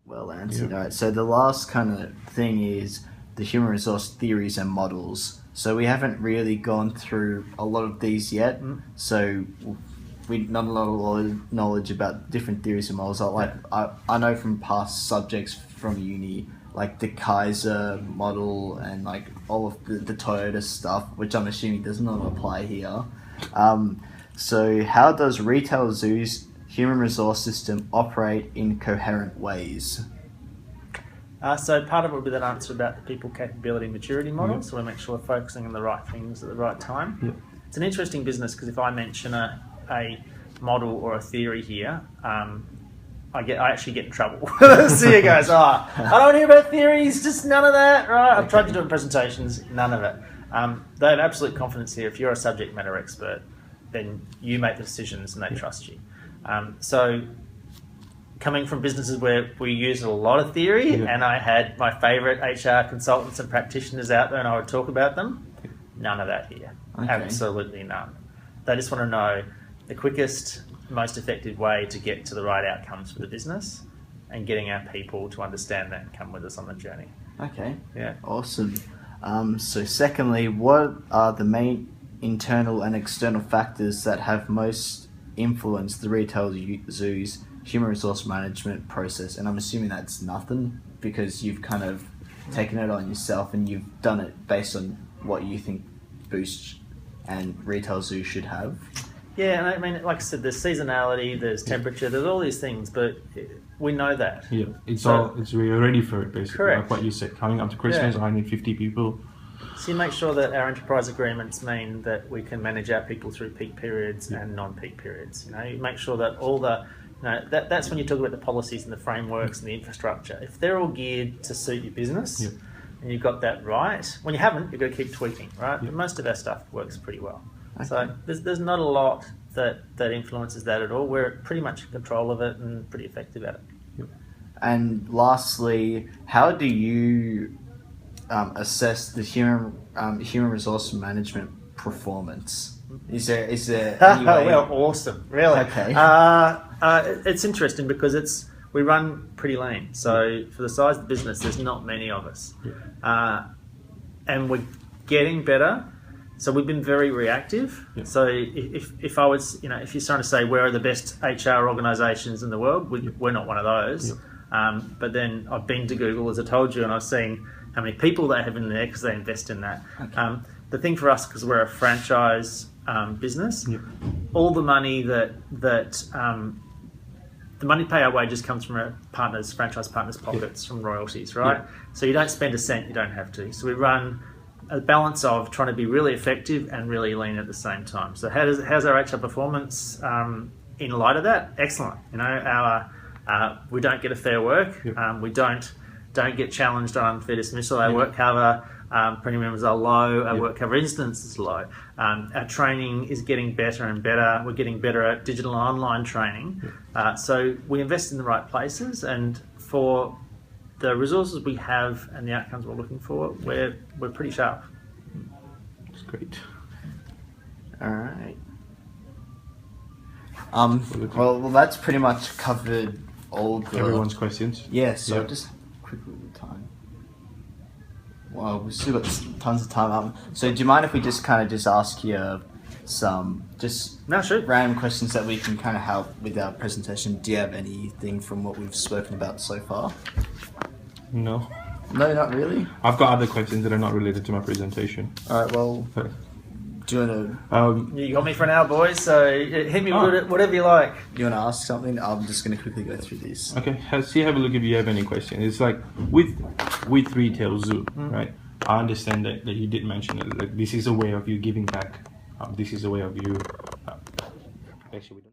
well answered. All right. So the last kind of thing is the human resource theories and models. So we haven't really gone through a lot of these yet. So we not a lot of knowledge about different theories and models. I know from past subjects from uni, like the Kaiser model and like all of the Toyota stuff, which I'm assuming does not apply here. So how does Retail Zoo's human resource system operate in coherent ways? So part of it will be that answer about the people capability maturity model. So we make sure we're focusing on the right things at the right time. It's an interesting business because if I mention a model or a theory here, I actually get in trouble. The CEO goes, I don't want to hear about theories, just none of that, right? I've tried to do it in presentations, none of it. They have absolute confidence here. If you're a subject matter expert, then you make the decisions and they trust you. So coming from businesses where we use a lot of theory and I had my favourite HR consultants and practitioners out there and I would talk about them, none of that here. Okay. Absolutely none. They just want to know the quickest, most effective way to get to the right outcomes for the business and getting our people to understand that and come with us on the journey. Okay. Yeah. Awesome. So secondly, what are the main internal and external factors that have most influenced the Retail Zoo's human resource management process? And I'm assuming that's nothing because you've kind of taken it on yourself and you've done it based on what you think Boost and Retail Zoo should have. Yeah, and I mean, like I said, there's seasonality, there's temperature, there's all these things, but we know that. Yeah, we're ready for it, basically. Correct. Like what you said, coming up to Christmas, I need 50 people. So you make sure that our enterprise agreements mean that we can manage our people through peak periods and non-peak periods. You make sure that all the, that's when you talk about the policies and the frameworks and the infrastructure. If they're all geared to suit your business and you've got that right, when you haven't, you've got to keep tweaking, right? But most of our stuff works pretty well. Okay. So there's not a lot that influences that at all. We're pretty much in control of it and pretty effective at it. Yep. And lastly, how do you assess the human resource management performance? Is there any way? Well, awesome, really. Okay. It's interesting because we run pretty lean. So for the size of the business, there's not many of us, and we're getting better. So we've been very reactive. So if I was, if you're trying to say where are the best HR organisations in the world, we're not one of those. But then I've been to Google, as I told you, and I've seen how many people they have in there because they invest in that. Okay. The thing for us, because we're a franchise business, all the money the money to pay our wages comes from our franchise partners' pockets from royalties, right? So you don't spend a cent, you don't have to. So we run a balance of trying to be really effective and really lean at the same time. So how's our HR performance in light of that? Excellent. We don't get a fair work. We don't get challenged on unfair dismissal. Our work cover premiums are low. Our work cover instance is low. Our training is getting better and better. We're getting better at digital and online training. So we invest in the right places, and for the resources we have and the outcomes we're looking for, we're pretty sharp. That's great. All right. Well, that's pretty much covered all everyone's questions. Yeah. So just quickly with time. Wow, we've still got tons of time. So do you mind if we just ask you some random questions that we can kind of help with our presentation? Do you have anything from what we've spoken about so far? No. No, not really? I've got other questions that are not related to my presentation. All right, well, do you want to... you got me for an hour, boys, so hit me with whatever you like. You want to ask something? I'm just going to quickly go through these. Okay, have a look if you have any questions. It's like, with Retail Zoo, right? I understand that you did mention it. Like, this is a way of you giving back. This is a way of you... actually, we don't...